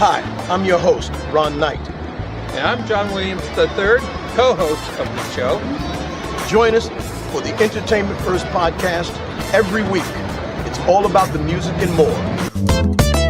Hi, I'm your host, Ron Knight. And I'm John Williams III, co-host of the show. Join us for the Entertainment First podcast every week. It's all about the music and more.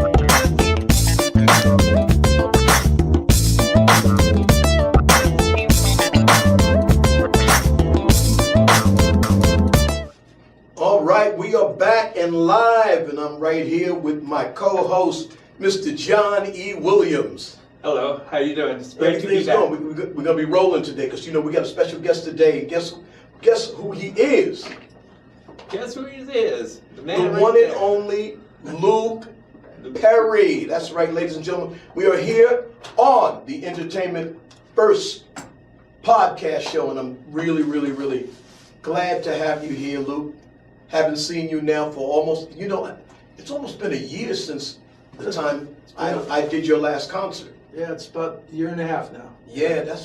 All right, we are back and live, and I'm right here with my co-host, Mr. John E. Williams. Hello, how you doing? It's great to be Everything's back. going. We're going to be rolling today because, you know, we got a special guest today. Guess who he is? Guess who he is? The The man right one and there. only Luke Perry. That's right, ladies and gentlemen. We are here on the Entertainment First podcast show, and I'm really, really, really glad to have you here, Luke. Haven't seen you now for almost, it's almost been a year since the time I did your last concert. Yeah, it's about a year and a half now. Yeah,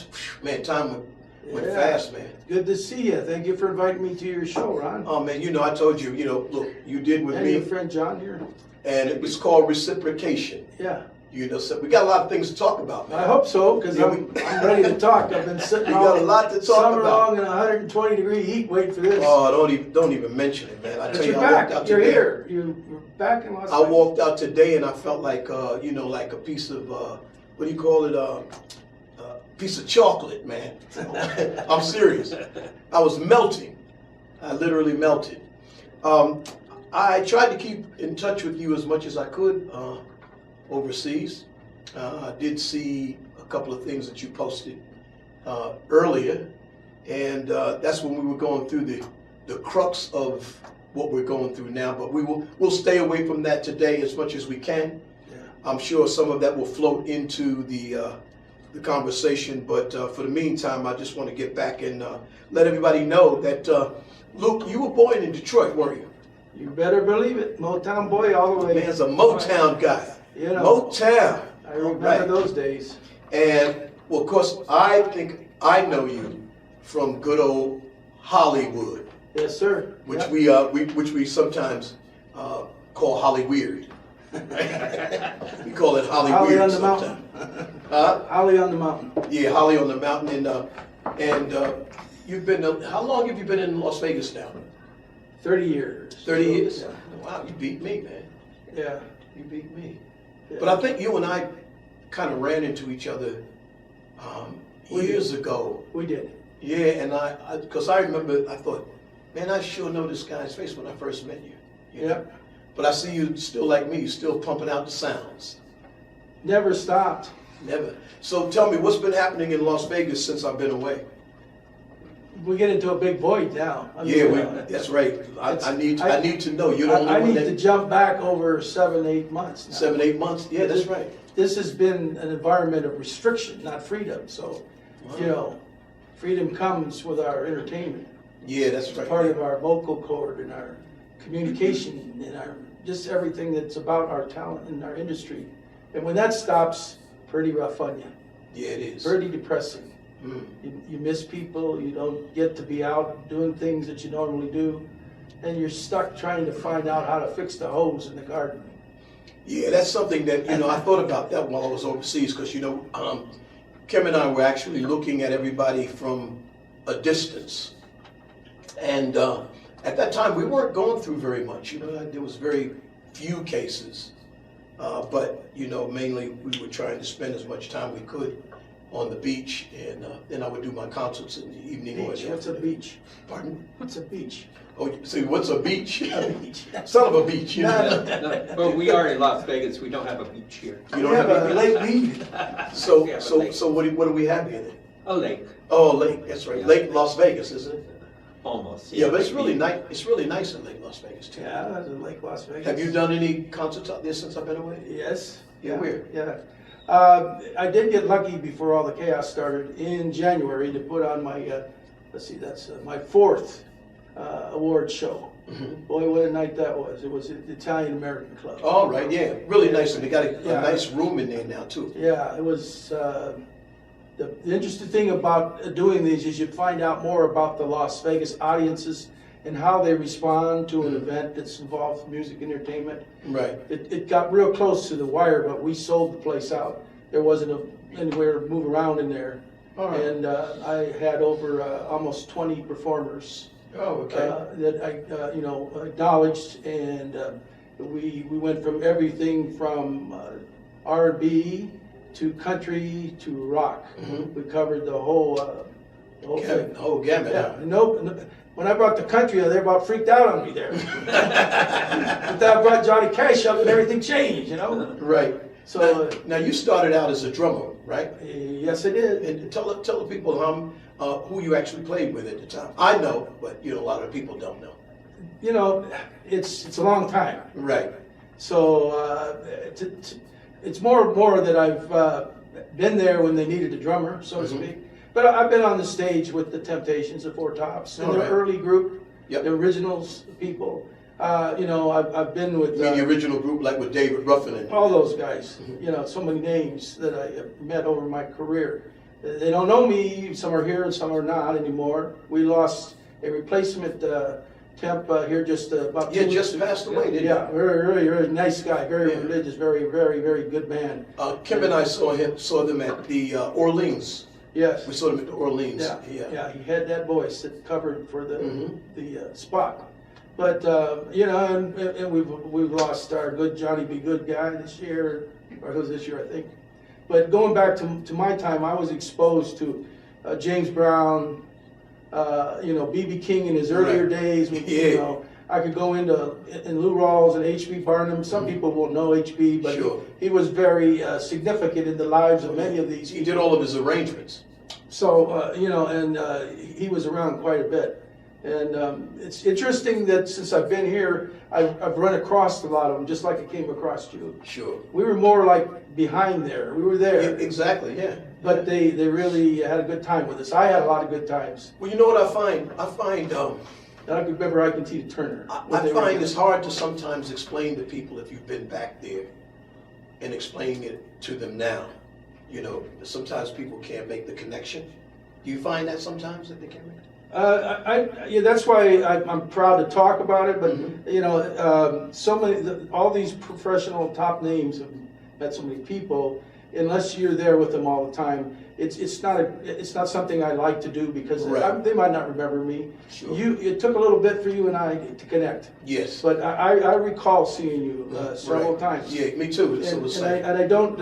man, time went fast, man. Good to see you. Thank you for inviting me to your show, Ron. Oh, man, I told you, look, you did with And me, your friend John here. and it was called Reciprocation. Yeah. So we got a lot of things to talk about, man. I hope so, because Yeah, I'm ready to talk. I've been sitting We got a lot to talk summer about. long in 120-degree heat waiting for this. Oh, don't even mention it, man. I But tell you're you, I walked back. out You're today. here. You're back in Las I Vegas. walked out today and I felt like, like a piece of, what do you call it? Piece of chocolate, man. I'm serious. I was melting. I literally melted. I tried to keep in touch with you as much as I could overseas. I did see a couple of things that you posted earlier, and that's when we were going through the crux of what we're going through now. But we'll stay away from that today as much as we can. Yeah. I'm sure some of that will float into the conversation. But for the meantime, I just want to get back and let everybody know that Luke, you were born in Detroit, weren't you? You better believe it. Motown boy all the way. Man's a Motown guy. You know, Motown. I remember Right. those days. And, well, of course, I think I know you from good old Hollywood, Yes, sir. which Yeah. which we sometimes call Hollyweird. We call it Holly Hollyweird on the sometimes. mountain. Huh? Holly on the mountain. Yeah, Holly on the mountain. And you've been, how long have you been in Las Vegas now? 30 years. 30 years? Yeah. Wow, you beat me, man. Yeah. You beat me. Yeah. But I think you and I kind of ran into each other years ago. We did. Yeah, and because I remember, I thought, man, I sure know this guy's face when I first met you. You know? Yep. But I see you still like me, you still pumping out the sounds. Never stopped. Never. So tell me, what's been happening in Las Vegas since I've been away? We get into a big void now. I mean, Yeah, that's right. I need to know. You're the only I one need that to jump back over 7-8 months now. 7-8 months. Yeah, that's right. This has been an environment of restriction, not freedom. So, freedom comes with our entertainment. Yeah, that's right. Part of our vocal cord and our communication and our just everything that's about our talent and our industry. And when that stops, pretty rough on you. Yeah, it is. Pretty depressing. Mm. You miss people, you don't get to be out doing things that you normally do, and you're stuck trying to find out how to fix the hose in the garden. Yeah, that's something that, I thought about that while I was overseas because, Kim and I were actually looking at everybody from a distance. And at that time, we weren't going through very much. There was very few cases. But, mainly we were trying to spend as much time we could on the beach. And then I would do my concerts in the evening or in Beach. the What's a afternoon. beach? Pardon? What's a beach? Oh, see, what's a beach? A beach. Son of a beach, No, well, we are in Las Vegas. We don't have a beach here. You don't have a any lake beach. So, Yeah, so, lake. so what do we have here then? A lake, Oh, lake, that's right. Yeah. Lake Las Vegas, isn't it? almost. Yeah, but it's Lake really beach. nice. It's really nice in Lake Las Vegas too. Yeah, that's in Lake Las Vegas. Have you done any concerts out there since I've been away? Yes. Yeah, where? Yeah. I did get lucky before all the chaos started in January to put on my, that's my 4th award show. Mhm. Boy, what a night that was. It was at the Italian American Club. All right, yeah, really nice, and they got a Yeah. nice room in there now too. Yeah, it was, the interesting thing about doing these is you find out more about the Las Vegas audiences and how they respond to an event that's involved music entertainment. Right. It got real close to the wire, but we sold the place out. There wasn't anywhere to move around in there. All right. And I had over almost 20 performers Oh, okay. that I acknowledged, and we went from everything from R&B to country to rock. We covered the whole thing. The whole gamut. Yeah, no, when I brought the country, they about freaked out on me there. But then I brought Johnny Cash up, and everything changed, you know. Right. So Now you started out as a drummer, right? yes, I did. And tell the people who you actually played with at the time. I know, but a lot of people don't know. You know, it's a long time. Right. So it's more that I've been there when they needed a drummer, so to speak. But I've been on the stage with the Temptations, the Four Tops, and All the right. early group, Yep. the originals people. I've been with The original group, like with David Ruffin and all those guys. So many names that I have met over my career. They don't know me. Some are here and some are not anymore. We lost a replacement temp here just about 2 weeks just ago. passed away, didn't he? Yeah, very nice guy, very Yeah. religious, very good man. Kim and I saw them at the Orleans. Yes. We saw them at the Orleans. Yeah. He had that voice that covered for the spot. But and we've lost our good Johnny B. Good guy this year, or it was this year, I think. But going back to my time, I was exposed to James Brown, B.B. King in his earlier Right. days. When, Yeah. I could go in Lou Rawls and H.B. Barnum. Some people won't know H.B., but Sure. he was very significant in the lives of many of these He did all of his arrangements. So, he was around quite a bit. And it's interesting that since I've been here, I've run across a lot of them, just like I came across you. Sure. We were more like behind there. We were there. Exactly. Yeah. But they really had a good time with us. I had a lot of good times. Well, you know what I find? I find And I can remember Ike and Tina Turner. I find it's hard to sometimes explain to people if you've been back there and explaining it to them now. Sometimes people can't make the connection. Do you find that sometimes that they can't make it? That's why I'm proud to talk about it. But so many, all these professional top names have met so many people. Unless you're there with them all the time, it's not something I like to do because Right. they might not remember me. Sure. It took a little bit for you and I to connect. Yes. But I recall seeing you several Right. times. Yeah, me too. So the same. And I don't,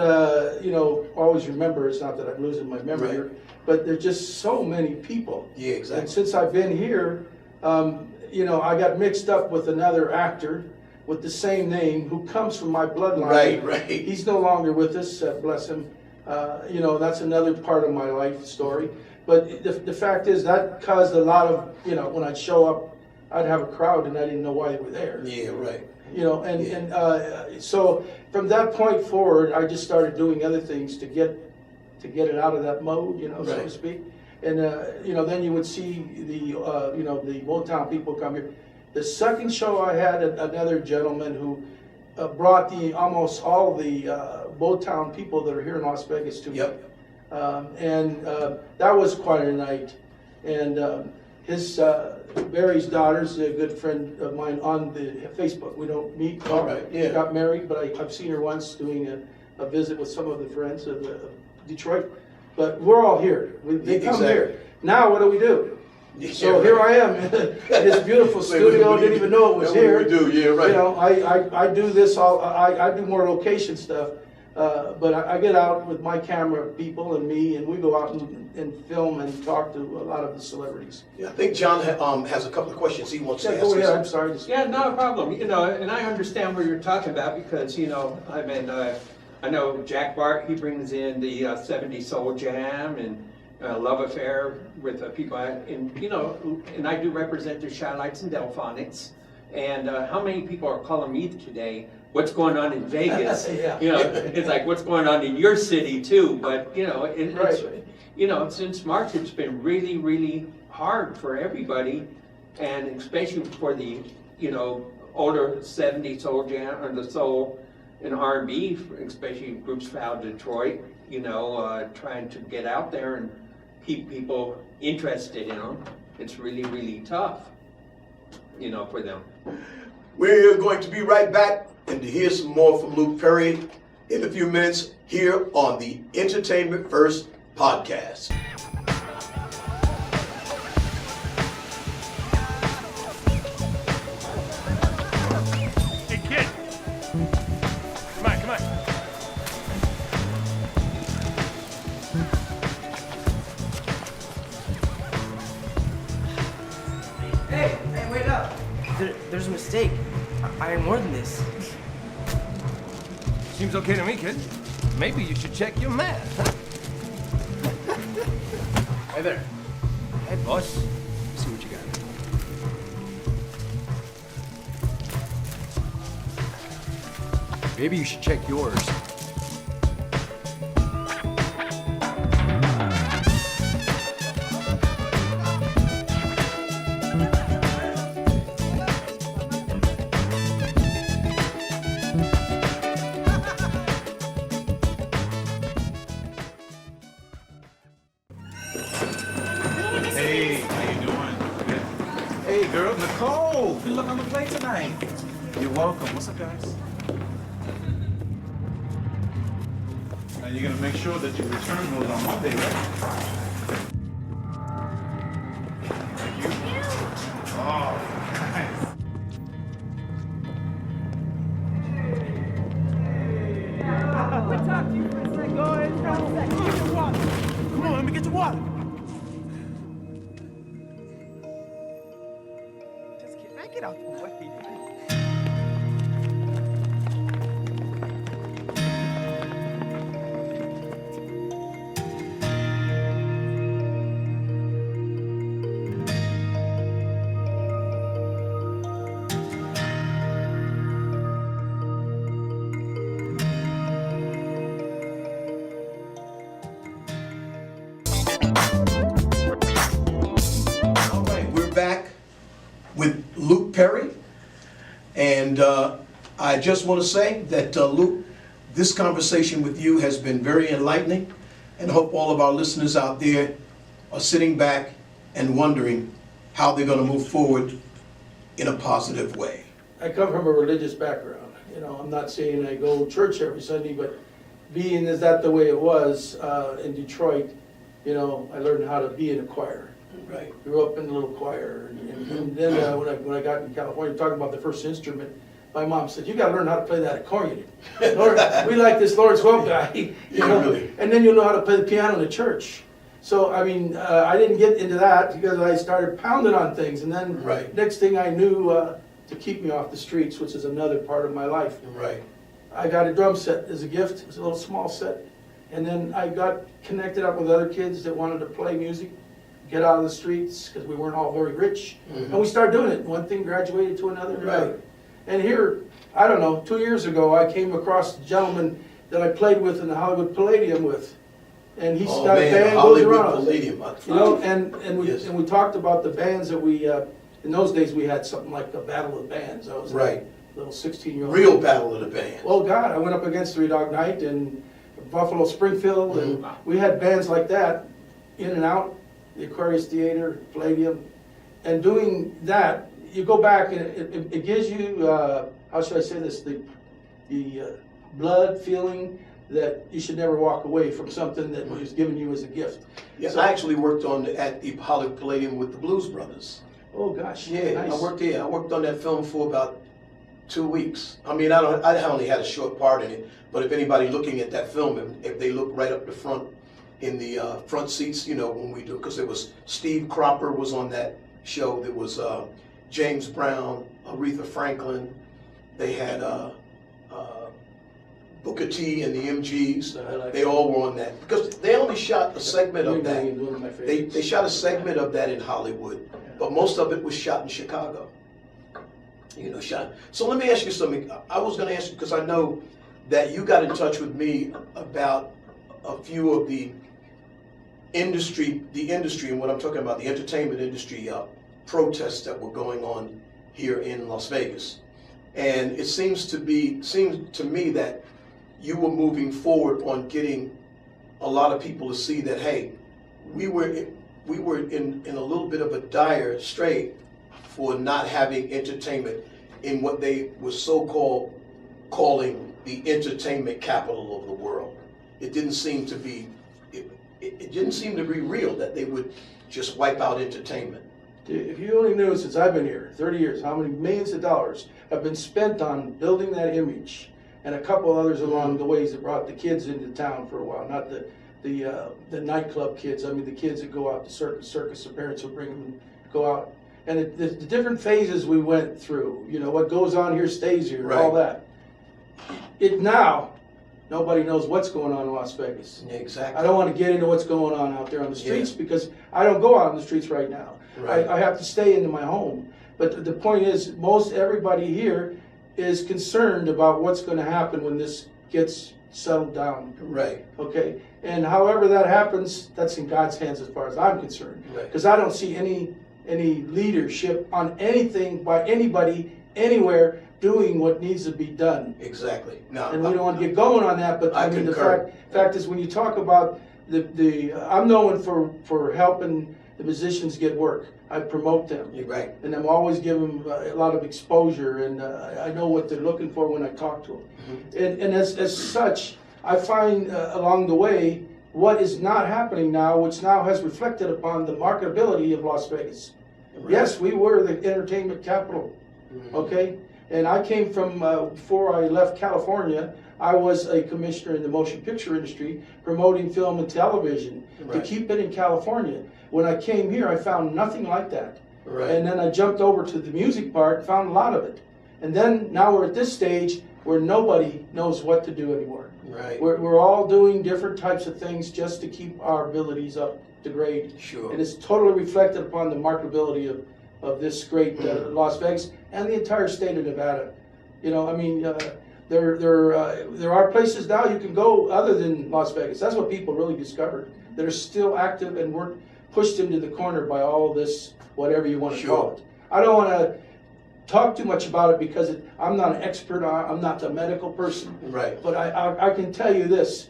always remember. It's not that I'm losing my memory, Right. here, but there's just so many people. Yeah, exactly. And since I've been here, I got mixed up with another actor with the same name who comes from my bloodline. Right. He's no longer with us, bless him. That's another part of my life story. But the fact is that caused a lot of, when I'd show up, I'd have a crowd and I didn't know why they were there. Yeah, right. So from that point forward, I just started doing other things to get it out of that mode, so to Right. speak. And then you would see the Motown people come here. The second show I had another gentleman who brought almost all the Motown people that are here in Las Vegas to me. Yep. That was quite a night. And his Barry's daughter's a good friend of mine on the Facebook. We don't meet. All right, yeah. Got married, but I've seen her once doing a visit with some of the friends of Detroit. But we're all here. They come Exactly. here. Now what do we do? Yeah, So right. here I am in this beautiful studio. Didn't even know it was That's here. what we do. Yeah, right. I do this all. I do more location stuff, but I get out with my camera people and me, and we go out and film and talk to a lot of the celebrities. Yeah, I think John has a couple of questions he wants to Yeah, ask. go us. ahead. I'm sorry. Yeah, not a problem. And I understand what you're talking about because, I know Jack Bart, he brings in the 70s Soul Jam and Love Affair with people, and I do represent the Shylights and Delphonics. And how many people are calling me today, what's going on in Vegas? Yeah. It's like, what's going on in your city too? But, Right. since March, it's been really, really hard for everybody, and especially for the, older 70s Soul Jam, or the soul and R&B, especially groups out of Detroit, trying to get out there and keep people interested in them. It's really, really tough. for them. We're going to be right back and to hear some more from Luke Perry in a few minutes here on the Entertainment First podcast. Hey, kid. Come on. Hey, wait up. There's a mistake. I am more than this. Seems okay to me, kid. Maybe you should check your math. Hey there. Hey, boss. Let's see what you got. Maybe you should check yours. Hey, how you doing? Hey, girl, Nicole. Good luck on the play tonight. You're welcome. What's up, guys? Now you're gonna make sure that your return goes on Monday, right? Thank you. Oh, nice. Come on, let me get your water. Get out the way. All right, we're back with Luke Perry, and I just want to say that Luke, this conversation with you has been very enlightening, and hope all of our listeners out there are sitting back and wondering how they're going to move forward in a positive way. I come from a religious background. I'm not saying I go to church every Sunday, but being is that the way it was in Detroit, I learned how to be in a choir. Right. Grew up in a little choir, and then when I got in California, talking about the first instrument, my mom said, "You got to learn how to play that accordion." Lord, we like this Lawrence Welk guy, Really? and then you'll know how to play the piano in the church. So I didn't get into that because I started pounding on things, and then Right. next thing I knew, to keep me off the streets, which is another part of my life, Right. I got a drum set as a gift. It was a little small set, and then I got connected up with other kids that wanted to play music, get out of the streets, because we weren't all very rich. And we started doing it. One thing graduated to another. Right. And here, I don't know, 2 years ago, I came across a gentleman that I played with in the Hollywood Palladium with. And he's got a band goes Hollywood around. Palladium. And we talked about the bands that we, in those days, we had something like the Battle of the Bands. I was Right. a little 16-year-old. Real battle of the band. Well, God, I went up against Three Dog Night and Buffalo Springfield, and we had bands like that, in and out, the Aquarius Theater, Palladium, and doing that, you go back and it gives you, how should I say this, the blood feeling that you should never walk away from something that was given you as a gift. Yes, So- I actually worked at the Hollywood Palladium with the Blues Brothers. Oh, gosh. Yeah, nice. I worked there. I worked on that film for about 2 weeks. I only had a short part in it, but if anybody looking at that film, if they look right up the front, in the front seats, when we do, because there was Steve Cropper was on that show. There was James Brown, Aretha Franklin. They had Booker T and the MGs. I like They all were on that because they only shot a segment of that. One of my favorites. They shot a segment of that in Hollywood, but most of it was shot in Chicago. So let me ask you something. I was going to ask you because I know that you got in touch with me about a few of the industry, and what I'm talking about, the entertainment industry protests that were going on here in Las Vegas. And it seems to me that you were moving forward on getting a lot of people to see that, hey, we were in a little bit of a dire strait for not having entertainment in what they were calling the entertainment capital of the world. It didn't seem to be, it didn't seem to be real that they would just wipe out entertainment. If you only knew since I've been here, 30 years, how many millions of dollars have been spent on building that image, and a couple others along the ways that brought the kids into town for a while, not the nightclub kids. I mean, the kids that go out to circus, the parents will bring them and go out. And the different phases we went through, you know, what goes on here stays here, all that. Now, nobody knows what's going on in Las Vegas. Yeah, exactly. I don't want to get into what's going on out there on the streets because I don't go out on the streets right now. Right. I have to stay into my home. But the point is, most everybody here is concerned about what's going to happen when this gets settled down. Right. Okay? And however that happens, that's in God's hands as far as I'm concerned. Right. Because I don't see any leadership on anything by anybody, anywhere, doing what needs to be done. Exactly. Now, And we don't want to get going on that, but I mean, concur. the fact is, when you talk about I'm known for helping the musicians get work. I promote them. You're right. And I'm always giving them a lot of exposure, and I know what they're looking for when I talk to them. Mm-hmm. And as such, I find along the way what is not happening now, which now has reflected upon the marketability of Las Vegas. Right. Yes, we were the entertainment capital, Mm-hmm. okay? And I came from, before I left California, I was a commissioner in the motion picture industry, promoting film and television to Right. keep it in California. When I came here, I found nothing like that. Right. And then I jumped over to the music part, found a lot of it. And then now we're at this stage where nobody knows what to do anymore. Right. We're all doing different types of things just to keep our abilities up to grade. Sure. And it's totally reflected upon the marketability of this great Las Vegas and the entire state of Nevada. You know, I mean, there are places now you can go other than Las Vegas. That's what people really discovered, that are still active and weren't pushed into the corner by all this, whatever you want to call it. I don't want to talk too much about it because I'm not an expert, I'm not a medical person. Right. But I can tell you this,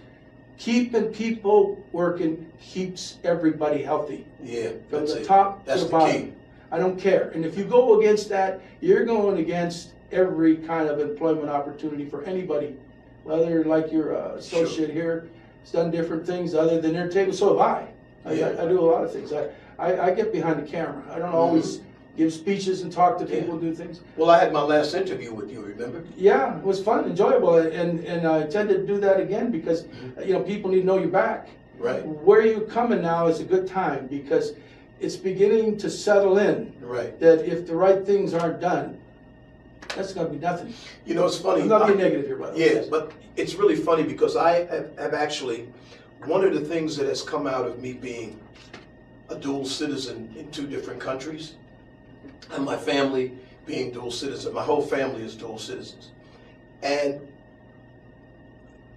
keeping people working keeps everybody healthy. Yeah. From That's the it. top That's to the the bottom. key. I don't care. And if you go against that, you're going against every kind of employment opportunity for anybody. Whether like your associate here has done different things other than entertainment, so have I. Yeah. I do a lot of things. I get behind the camera. I don't always give speeches and talk to people, do things. Well, I had my last interview with you, remember? Yeah, it was fun, enjoyable, and I intend to do that again because you know, people need to know you're back. Right. Where you're coming now is a good time because it's beginning to settle in Right. that if the right things aren't done, that's going to be nothing. You know, it's funny. I'm not being negative here, by the way. Yeah, but it's really funny because I have actually, one of the things that has come out of me being a dual citizen in 2 different countries, and my family being dual citizen, my whole family is dual citizens. And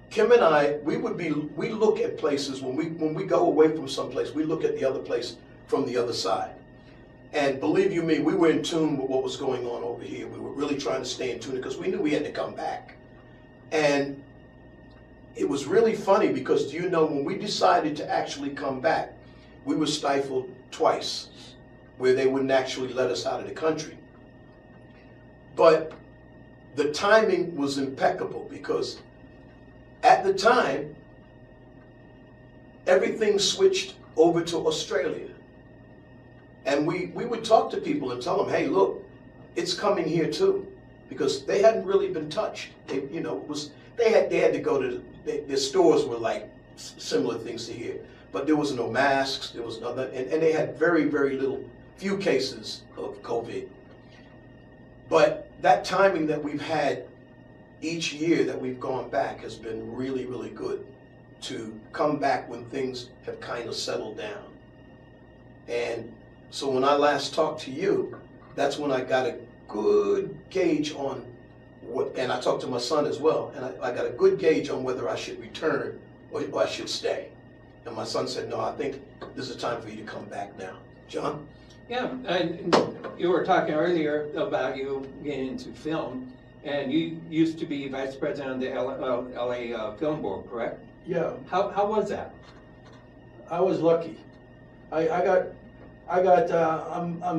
Kim and I, we look at places when we go away from someplace, we look at the other place from the other side. And believe you me, we were in tune with what was going on over here. We were really trying to stay in tune because we knew we had to come back. And it was really funny because, do you know, when we decided to actually come back, we were stifled twice, where they wouldn't actually let us out of the country. But the timing was impeccable because at the time, everything switched over to Australia. And we would talk to people and tell them, hey, look, it's coming here too, because they hadn't really been touched. They, you know, they had to go to their stores were like similar things to here, but there was no masks, there was nothing, and they had very, very few cases of COVID. But that timing that we've had each year that we've gone back has been really, really good to come back when things have kind of settled down. And so when I last talked to you, that's when I got a good gauge on what, and I talked to my son as well, and I got a good gauge on whether I should return or I should stay. And my son said, no, I think this is time for you to come back now. John? Yeah, and you were talking earlier about you getting into film, and you used to be vice president of the LA Film Board, correct? Yeah, How was that? I was lucky. I'm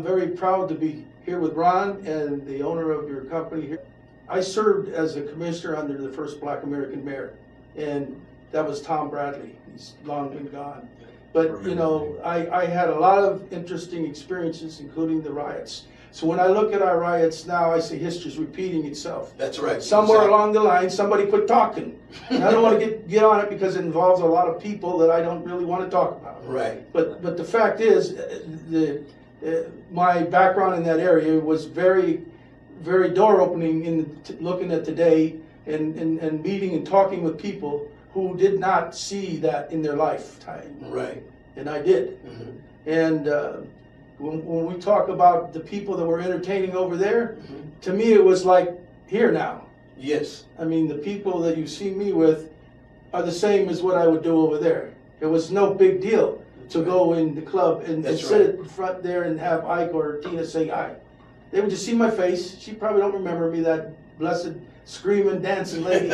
very proud to be here with Ron and the owner of your company here. I served as a commissioner under the first Black American mayor, and that was Tom Bradley. He's long been gone. But, you know, I had a lot of interesting experiences, including the riots. So when I look at our riots now, I say history's repeating itself. That's right. Somewhere Exactly. along the line, somebody quit talking. And I don't want to get on it because it involves a lot of people that I don't really want to talk about. Right. But the fact is, my background in that area was very, very door opening in looking at today and meeting and talking with people who did not see that in their lifetime. Right. And I did. Mhm. And when we talk about the people that were entertaining over there, Mhm. to me it was like here now. Yes. I mean, the people that you see me with are the same as what I would do over there. It was no big deal to go in the club and That's sit right. in front there and have Ike or Tina say hi. They would just see my face. She probably don't remember me, that blessed screaming, dancing lady.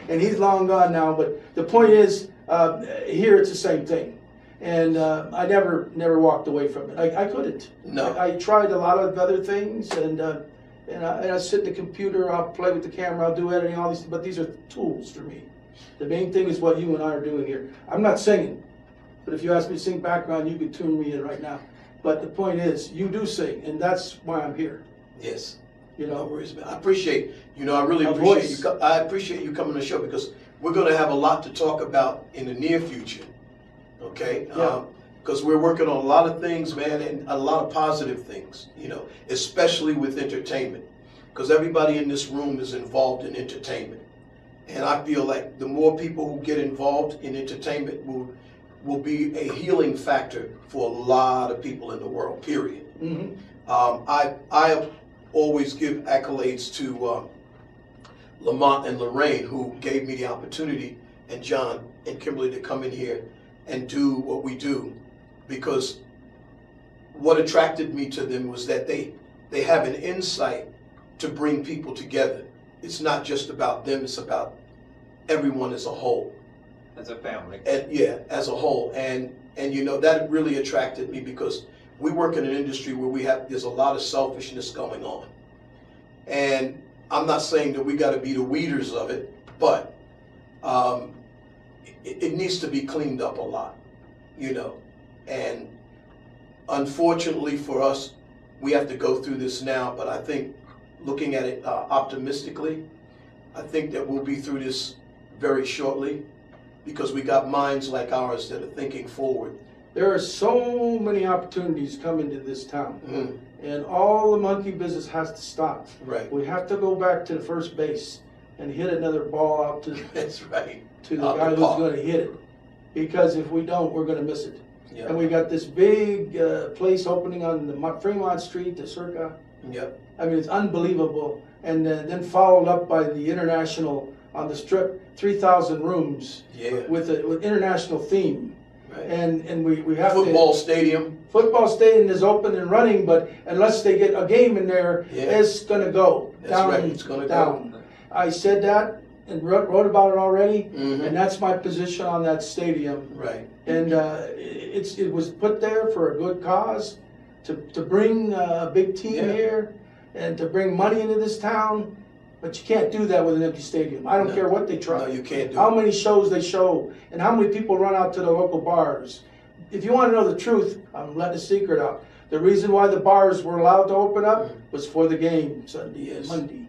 And he's long gone now. But the point is, here it's the same thing. And I never walked away from it. I couldn't. No. I tried a lot of other things, and I sit in the computer, I'll play with the camera, I'll do editing, all these, but these are tools for me. The main thing is what you and I are doing here. I'm not singing, but if you ask me to sing background, you could tune me in right now. But the point is, you do sing, and that's why I'm here. Yes. You No know, worries, man. I appreciate, I really A appreciate voice. you. I appreciate you coming to the show because we're going to have a lot to talk about in the near future. Okay? Yeah. Because we're working on a lot of things, man, and a lot of positive things, especially with entertainment. Because everybody in this room is involved in entertainment. And I feel like the more people who get involved in entertainment will be a healing factor for a lot of people in the world, period. mhm. I always give accolades to Lamont and Lorraine, who gave me the opportunity, and John and Kimberly, to come in here and do what we do, because what attracted me to them was that they have an insight to bring people together. It's not just about them, it's about everyone as a whole. As a family. And yeah, as a whole. And that really attracted me because we work in an industry where there's a lot of selfishness going on. And I'm not saying that we got to be the weeders of it, but it needs to be cleaned up a lot, And unfortunately for us, we have to go through this now, but I think looking at it optimistically, I think that we'll be through this very shortly because we got minds like ours that are thinking forward. There are so many opportunities coming to this town, Mhm. and all the monkey business has to stop. Right. We have to go back to the first base and hit another ball out to That's right. the Out guy the who's park. going to hit it. Because if we don't, we're going to miss it. Yeah. And we got this big place opening on the Fremont Street, the Circa. Yep. I mean, it's unbelievable. And then followed up by the International on the Strip, 3,000 rooms Yeah. with international theme. Right. And we have Football stadium. Football stadium is open and running, but unless they get a game in there, Yeah. it's going to go That's down. right, it's gonna go. down. I said that and wrote about it already, Mhm. and that's my position on that stadium. Right. And it was put there for a good cause, to bring a big team Yeah. here and to bring money into this town. But you can't do that with an empty stadium. I don't No. care what they try. No, you can't do How it. many shows they show and how many people run out to the local bars. If you want to know the truth, I'm letting a secret out. The reason why the bars were allowed to open up was for the game Sunday and Yes. Monday.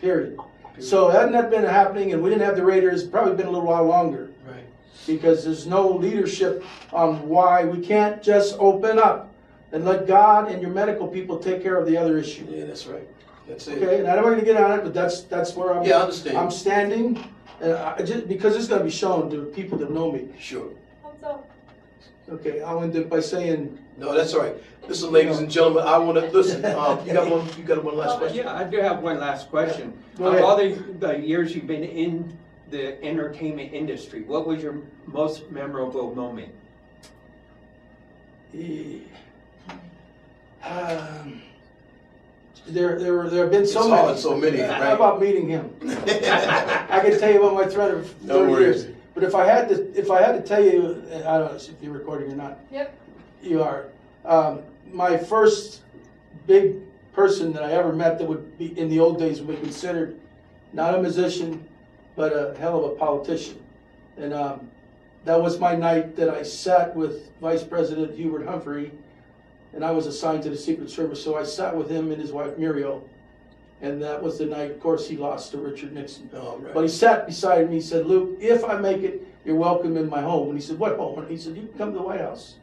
Period. So hadn't that been happening, and we didn't have the Raiders, it's probably been a little while longer. Right. Because there's no leadership on why we can't just open up and let God and your medical people take care of the other issue. Yeah, that's right. That's it. Okay, and I'm not going to get on it, but that's where Yeah, I understand. I'm standing, and just because it's going to be shown to people that know me. Sure. Okay, I'll end it by saying, No, that's all right. Listen, ladies and gentlemen, I want to listen. You got one last question? Yeah, I do have one last question. Go Of ahead. all the years you've been in the entertainment industry, what was your most memorable moment? there have been so It's many. hard, so many, How right? about meeting him? I can tell you about my thread of 30 No worries. years. But if I had to tell you, I don't know if you're recording or not. Yep. You are. My first big person that I ever met that would be, in the old days, would be considered not a musician, but a hell of a politician. And that was my night that I sat with Vice President Hubert Humphrey, and I was assigned to the Secret Service, so I sat with him and his wife Muriel. And that was the night, of course, he lost to Richard Nixon. Oh, right. But he sat beside me, he said, Luke, if I make it, you're welcome in my home. And he said, what home? And he said, you can come to the White House.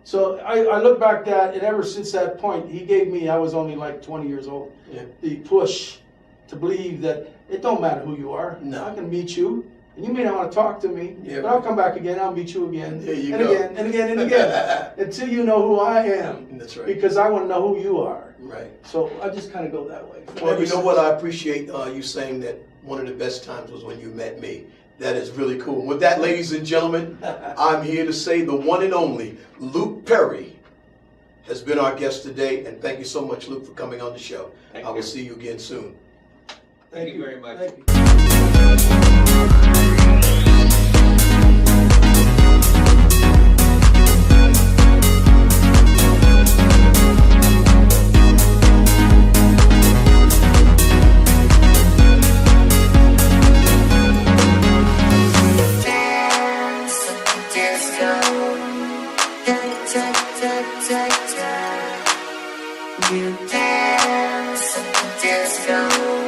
So I look back at that, and ever since that point, he gave me, I was only like 20 years old, Yeah. the push to believe that it don't matter who you are. No. I can meet you, and you may not want to talk to me, Yeah, but I'll come back again, I'll meet you again, There you and go. again, and again, and again, until you know who I am. That's right. Because I want to know who you are. Right. So I just kind of go that way. Well, you know what? I appreciate you saying that one of the best times was when you met me. That is really cool. With that, ladies and gentlemen, I'm here to say the one and only Luke Perry has been our guest today. And thank you so much, Luke, for coming on the show. Thank I will you. see you again soon. Thank you very much. Thank you. You dance, disco.